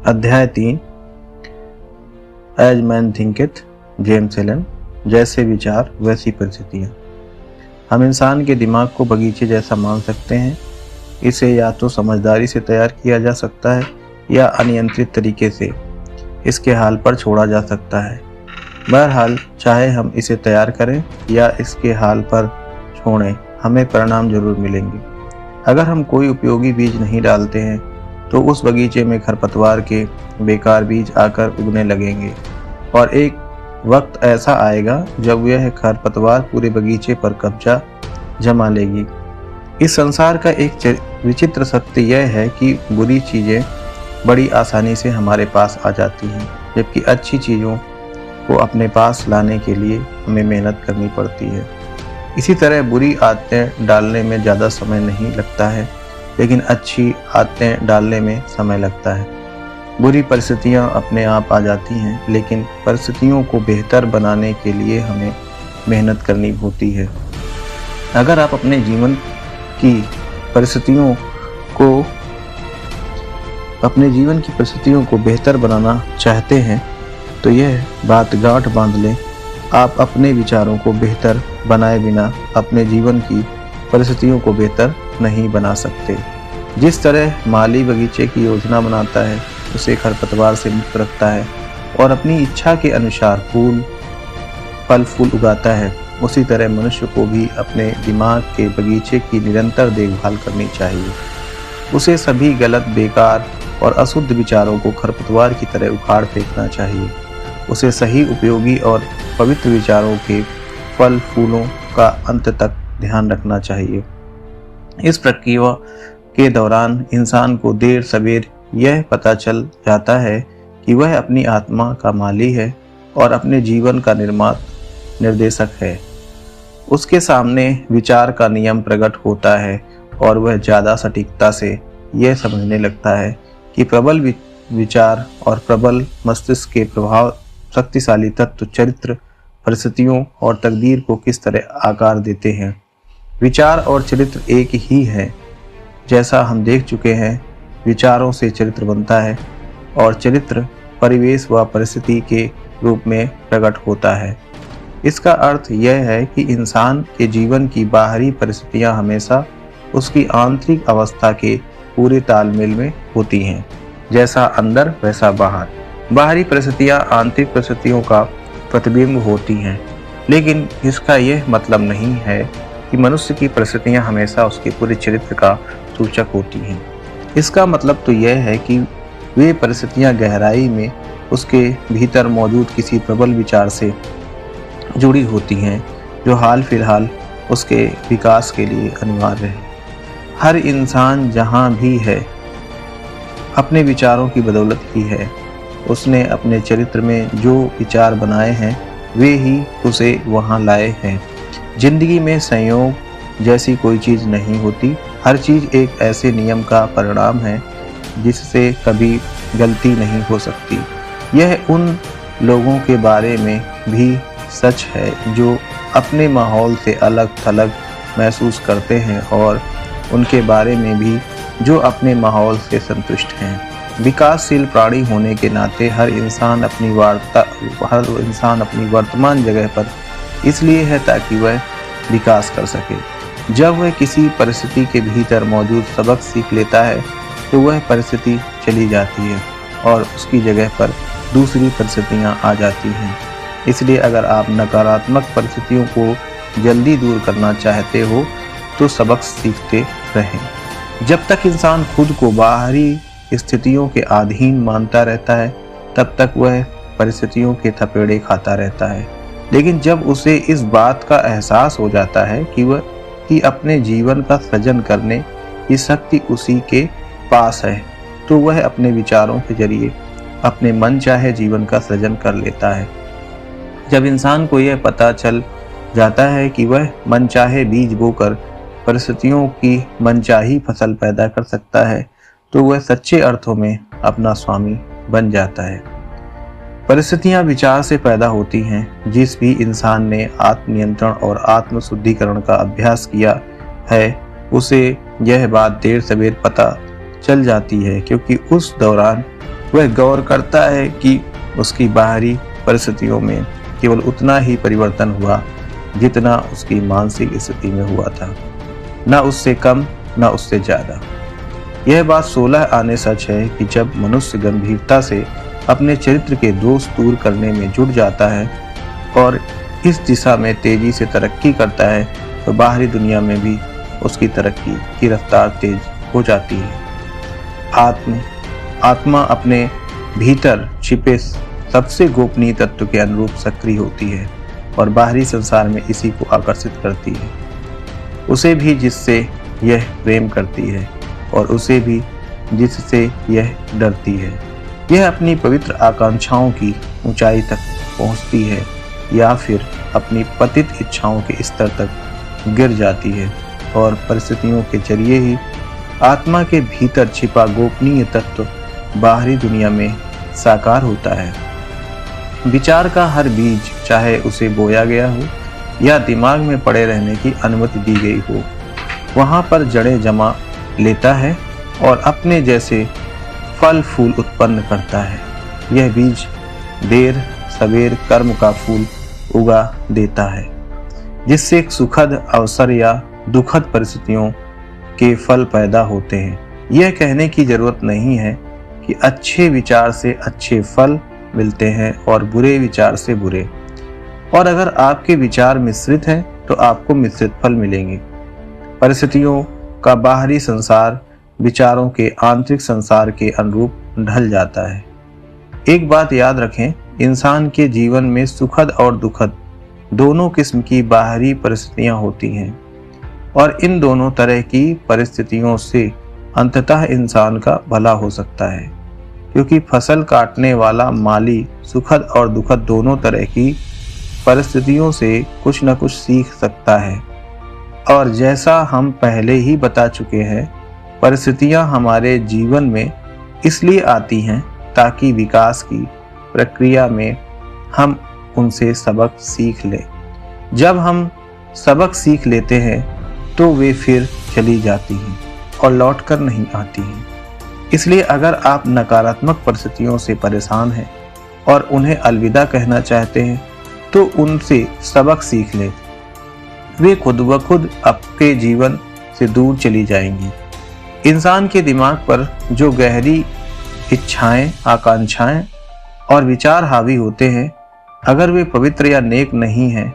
अध्याय 3 as man थिंकिथ, James Allen. जैसे विचार वैसी परिस्थितियाँ। हम इंसान के दिमाग को बगीचे जैसा मान सकते हैं। इसे या तो समझदारी से तैयार किया जा सकता है या अनियंत्रित तरीके से इसके हाल पर छोड़ा जा सकता है। बहरहाल, चाहे हम इसे तैयार करें या इसके हाल पर छोड़ें, हमें परिणाम जरूर मिलेंगे। अगर हम कोई उपयोगी बीज नहीं डालते हैं तो उस बगीचे में खरपतवार के बेकार बीज आकर उगने लगेंगे और एक वक्त ऐसा आएगा जब यह खरपतवार पूरे बगीचे पर कब्जा जमा लेगी। इस संसार का एक विचित्र सत्य यह है कि बुरी चीजें बड़ी आसानी से हमारे पास आ जाती हैं, जबकि अच्छी चीजों को अपने पास लाने के लिए हमें मेहनत करनी पड़ती है। इसी तरह बुरी आदतें डालने में ज़्यादा समय नहीं लगता है, लेकिन अच्छी आदतें डालने में समय लगता है। बुरी परिस्थितियां अपने आप आ जाती हैं, लेकिन परिस्थितियों को बेहतर बनाने के लिए हमें मेहनत करनी होती है। अगर आप अपने जीवन की परिस्थितियों को बेहतर बनाना चाहते हैं तो यह बात गांठ बांध लें, आप अपने विचारों को बेहतर बनाए बिना अपने जीवन की परिस्थितियों को बेहतर नहीं बना सकते। जिस तरह माली बगीचे की योजना बनाता है, उसे खरपतवार से मुक्त रखता है और अपनी इच्छा के अनुसार फल फूल उगाता है, उसी तरह मनुष्य को भी अपने दिमाग के बगीचे की निरंतर देखभाल करनी चाहिए। उसे सभी गलत, बेकार और अशुद्ध विचारों को खरपतवार की तरह उखाड़ फेंकना चाहिए। उसे सही, उपयोगी और पवित्र विचारों के फल फूलों का अंत तक ध्यान रखना चाहिए। इस प्रक्रिया के दौरान इंसान को देर सवेर यह पता चल जाता है कि वह अपनी आत्मा का माली है और अपने जीवन का निर्देशक है। उसके सामने विचार का नियम प्रकट होता है और वह ज़्यादा सटीकता से यह समझने लगता है कि प्रबल विचार और प्रबल मस्तिष्क के प्रभाव शक्तिशाली तत्व चरित्र, परिस्थितियों और तकदीर को किस तरह आकार देते हैं। विचार और चरित्र एक ही है। जैसा हम देख चुके हैं, विचारों से चरित्र बनता है और चरित्र परिवेश व परिस्थिति के रूप में प्रकट होता है। इसका अर्थ यह है कि इंसान के जीवन की बाहरी परिस्थितियां हमेशा उसकी आंतरिक अवस्था के पूरे तालमेल में होती हैं। जैसा अंदर वैसा बाहर। बाहरी परिस्थितियां आंतरिक परिस्थितियों का प्रतिबिंब होती हैं, लेकिन इसका यह मतलब नहीं है कि मनुष्य की परिस्थितियां हमेशा उसके पूरे चरित्र का सूचक होती हैं। इसका मतलब तो यह है कि वे परिस्थितियां गहराई में उसके भीतर मौजूद किसी प्रबल विचार से जुड़ी होती हैं, जो हाल फिलहाल उसके विकास के लिए अनिवार्य है। हर इंसान जहां भी है, अपने विचारों की बदौलत ही है। उसने अपने चरित्र में जो विचार बनाए हैं, वे ही उसे वहां लाए हैं। जिंदगी में संयोग जैसी कोई चीज नहीं होती। हर चीज एक ऐसे नियम का परिणाम है जिससे कभी गलती नहीं हो सकती। यह उन लोगों के बारे में भी सच है जो अपने माहौल से अलग थलग महसूस करते हैं और उनके बारे में भी जो अपने माहौल से संतुष्ट हैं। विकासशील प्राणी होने के नाते हर इंसान अपनी वर्तमान जगह पर इसलिए है ताकि वह विकास कर सके। जब वह किसी परिस्थिति के भीतर मौजूद सबक सीख लेता है तो वह परिस्थिति चली जाती है और उसकी जगह पर दूसरी परिस्थितियां आ जाती हैं। इसलिए अगर आप नकारात्मक परिस्थितियों को जल्दी दूर करना चाहते हो तो सबक सीखते रहें। जब तक इंसान खुद को बाहरी स्थितियों के अधीन मानता रहता है, तब तक वह परिस्थितियों के थपेड़े खाता रहता है। लेकिन जब उसे इस बात का एहसास हो जाता है कि अपने जीवन का सृजन करने की शक्ति उसी के पास है, तो वह अपने विचारों के जरिए अपने मन चाहे जीवन का सृजन कर लेता है। जब इंसान को यह पता चल जाता है कि वह मनचाहे बीज बोकर परिस्थितियों की मनचाही फसल पैदा कर सकता है, तो वह सच्चे अर्थों में अपना स्वामी बन जाता है। परिस्थितियां विचार से पैदा होती हैं। जिस भी इंसान ने आत्मनियंत्रण और आत्म शुद्धिकरण का अभ्यास किया है, उसे यह बात देर सवेर पता चल जाती है, क्योंकि उस दौरान वह गौर करता है कि उसकी बाहरी परिस्थितियों में केवल उतना ही परिवर्तन हुआ जितना उसकी मानसिक स्थिति में हुआ था, न उससे कम न उससे ज्यादा। यह बात 16 आने सच है कि जब मनुष्य गंभीरता से अपने चरित्र के दोष दूर करने में जुट जाता है और इस दिशा में तेजी से तरक्की करता है, तो बाहरी दुनिया में भी उसकी तरक्की की रफ्तार तेज हो जाती है। आत्मा अपने भीतर छिपे सबसे गोपनीय तत्व के अनुरूप सक्रिय होती है और बाहरी संसार में इसी को आकर्षित करती है। उसे भी जिससे यह प्रेम करती है और उसे भी जिससे यह डरती है। यह अपनी पवित्र आकांक्षाओं की ऊंचाई तक पहुंचती है या फिर अपनी पतित इच्छाओं के स्तर तक गिर जाती है और परिस्थितियों के जरिए ही आत्मा के भीतर छिपा गोपनीय तत्व बाहरी दुनिया में साकार होता है। विचार का हर बीज, चाहे उसे बोया गया हो या दिमाग में पड़े रहने की अनुमति दी गई हो, वहां पर जड़ें जमा लेता है और अपने जैसे फल फूल उत्पन्न करता है। यह बीज देर सवेर कर्म का फूल उगा देता है, जिससे एक सुखद अवसर या दुखद परिस्थितियों के फल पैदा होते हैं। यह कहने की जरूरत नहीं है कि अच्छे विचार से अच्छे फल मिलते हैं और बुरे विचार से बुरे, और अगर आपके विचार मिश्रित हैं तो आपको मिश्रित फल मिलेंगे। परिस्थितियों का बाहरी संसार विचारों के आंतरिक संसार के अनुरूप ढल जाता है। एक बात याद रखें, इंसान के जीवन में सुखद और दुखद दोनों किस्म की बाहरी परिस्थितियां होती हैं और इन दोनों तरह की परिस्थितियों से अंततः इंसान का भला हो सकता है, क्योंकि फसल काटने वाला माली सुखद और दुखद दोनों तरह की परिस्थितियों से कुछ न कुछ सीख सकता है। और जैसा हम पहले ही बता चुके हैं, परिस्थितियां हमारे जीवन में इसलिए आती हैं ताकि विकास की प्रक्रिया में हम उनसे सबक सीख लें। जब हम सबक सीख लेते हैं तो वे फिर चली जाती हैं और लौटकर नहीं आती हैं। इसलिए अगर आप नकारात्मक परिस्थितियों से परेशान हैं और उन्हें अलविदा कहना चाहते हैं तो उनसे सबक सीख लें। वे खुद ब खुद आपके जीवन से दूर चली जाएंगी। इंसान के दिमाग पर जो गहरी इच्छाएं, आकांक्षाएं और विचार हावी होते हैं, अगर वे पवित्र या नेक नहीं हैं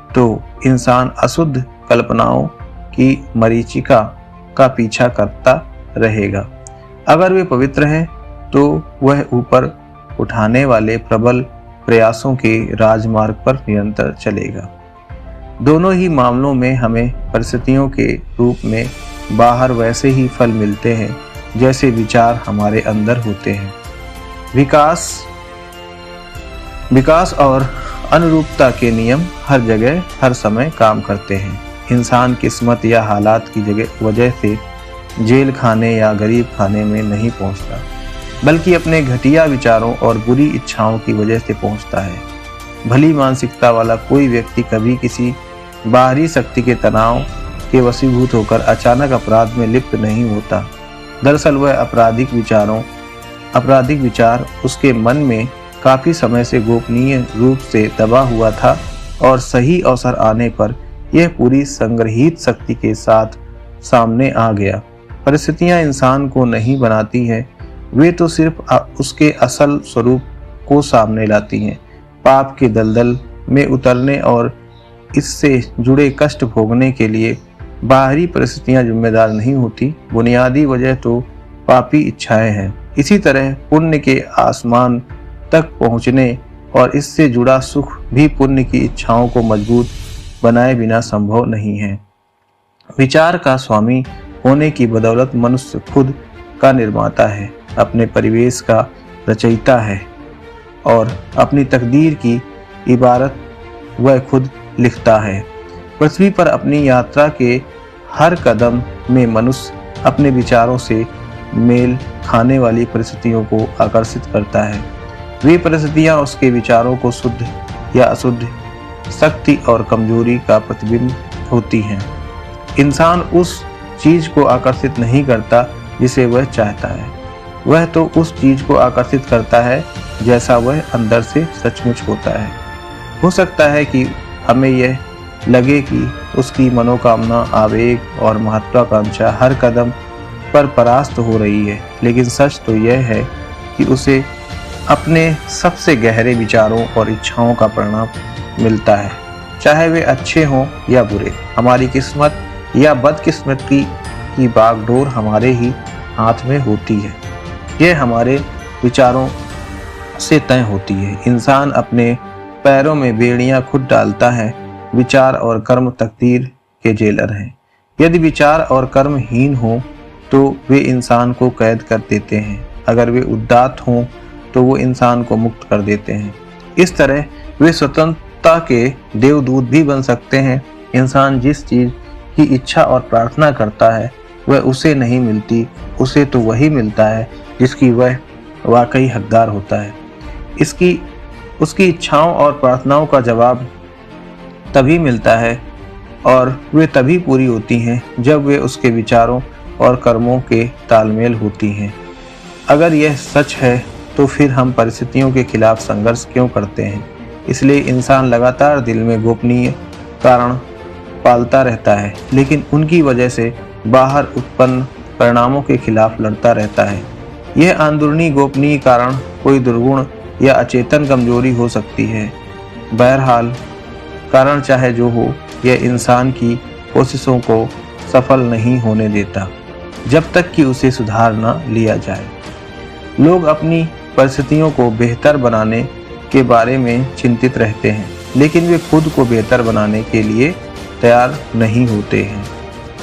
तो इंसान अशुद्ध कल्पनाओं की मरीचिका का पीछा करता रहेगा। अगर वे पवित्र हैं तो वह ऊपर उठाने वाले प्रबल प्रयासों के राजमार्ग पर निरंतर चलेगा। दोनों ही मामलों में हमें परिस्थितियों के रूप में बाहर वैसे ही फल मिलते हैं जैसे विचार हमारे अंदर होते हैं। विकास और अनुरूपता के नियम हर जगह हर समय काम करते हैं। इंसान किस्मत या हालात की वजह से जेल खाने या गरीब खाने में नहीं पहुंचता, बल्कि अपने घटिया विचारों और बुरी इच्छाओं की वजह से पहुंचता है। भली मानसिकता वाला कोई व्यक्ति कभी किसी बाहरी शक्ति के तनाव के वशीभूत होकर अचानक अपराध में लिप्त नहीं होता। दरअसल वह आपराधिक विचार उसके मन में काफी समय से गोपनीय रूप से दबा हुआ था और सही अवसर आने पर यह पूरी संग्रहित शक्ति के साथ सामने आ गया। परिस्थितियां इंसान को नहीं बनाती हैं, वे तो सिर्फ उसके असल स्वरूप को सामने लाती हैं। पाप के दलदल में उतरने और इससे जुड़े कष्ट भोगने के लिए बाहरी परिस्थितियां जिम्मेदार नहीं होती। बुनियादी वजह तो पापी इच्छाएं हैं। इसी तरह पुण्य के आसमान तक पहुंचने और इससे जुड़ा सुख भी पुण्य की इच्छाओं को मजबूत बनाए बिना संभव नहीं है। विचार का स्वामी होने की बदौलत मनुष्य खुद का निर्माता है, अपने परिवेश का रचयिता है और अपनी तकदीर की इबारत वह खुद लिखता है। पृथ्वी पर अपनी यात्रा के हर कदम में मनुष्य अपने विचारों से मेल खाने वाली परिस्थितियों को आकर्षित करता है। वे परिस्थितियां उसके विचारों को शुद्ध या अशुद्ध, शक्ति और कमजोरी का प्रतिबिंब होती हैं। इंसान उस चीज को आकर्षित नहीं करता जिसे वह चाहता है, वह तो उस चीज को आकर्षित करता है जैसा वह अंदर से सचमुच होता है। हो सकता है कि हमें यह लगे कि उसकी मनोकामना, आवेग और महत्वाकांक्षा हर कदम पर परास्त हो रही है, लेकिन सच तो यह है कि उसे अपने सबसे गहरे विचारों और इच्छाओं का परिणाम मिलता है, चाहे वे अच्छे हों या बुरे। हमारी किस्मत या बदकिस्मती की बागडोर हमारे ही हाथ में होती है। यह हमारे विचारों से तय होती है। इंसान अपने पैरों में बेड़ियां खुद डालता है। विचार और कर्म तकदीर के जेलर हैं। यदि विचार और कर्म हीन हो तो वे इंसान को कैद कर देते हैं। अगर वे उदात्त हों तो वो इंसान को मुक्त कर देते हैं। इस तरह वे स्वतंत्रता के देवदूत भी बन सकते हैं। इंसान जिस चीज की इच्छा और प्रार्थना करता है वह उसे नहीं मिलती, उसे तो वही मिलता है जिसकी वह वाकई हकदार होता है। उसकी इच्छाओं और प्रार्थनाओं का जवाब तभी मिलता है और वे तभी पूरी होती हैं जब वे उसके विचारों और कर्मों के तालमेल होती हैं। अगर यह सच है तो फिर हम परिस्थितियों के खिलाफ संघर्ष क्यों करते हैं? इसलिए इंसान लगातार दिल में गोपनीय कारण पालता रहता है, लेकिन उनकी वजह से बाहर उत्पन्न परिणामों के खिलाफ लड़ता रहता है। यह अंदरूनी गोपनीय कारण कोई दुर्गुण या अचेतन कमजोरी हो सकती है। बहरहाल कारण चाहे जो हो, यह इंसान की कोशिशों को सफल नहीं होने देता जब तक कि उसे सुधार न लिया जाए। लोग अपनी परिस्थितियों को बेहतर बनाने के बारे में चिंतित रहते हैं, लेकिन वे खुद को बेहतर बनाने के लिए तैयार नहीं होते हैं।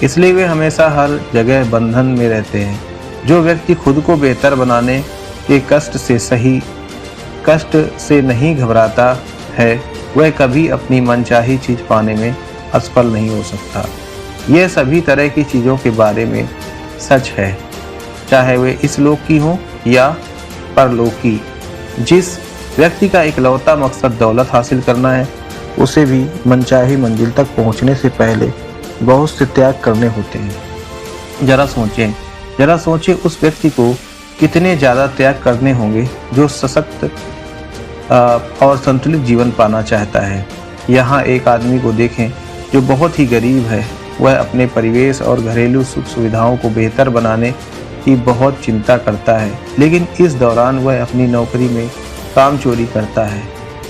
इसलिए वे हमेशा हर जगह बंधन में रहते हैं। जो व्यक्ति खुद को बेहतर बनाने के कष्ट से नहीं घबराता है, वह कभी अपनी मनचाही चीज पाने में असफल नहीं हो सकता। यह सभी तरह की चीजों के बारे में सच है, चाहे वे इस लोक की हो या परलोकी। जिस व्यक्ति का इकलौता मकसद दौलत हासिल करना है, उसे भी मनचाही मंजिल तक पहुंचने से पहले बहुत से त्याग करने होते हैं। जरा सोचें उस व्यक्ति को कितने ज्यादा त्याग करने होंगे जो सशक्त और संतुलित जीवन पाना चाहता है। यहाँ एक आदमी को देखें जो बहुत ही गरीब है। वह अपने परिवेश और घरेलू सुख सुविधाओं को बेहतर बनाने की बहुत चिंता करता है, लेकिन इस दौरान वह अपनी नौकरी में काम चोरी करता है,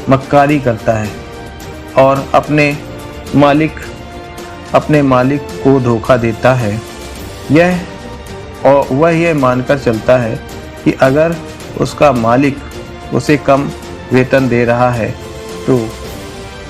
मक्कारी करता है और अपने मालिक को धोखा देता है। वह यह मानकर चलता है कि अगर उसका मालिक उसे कम वेतन दे रहा है तो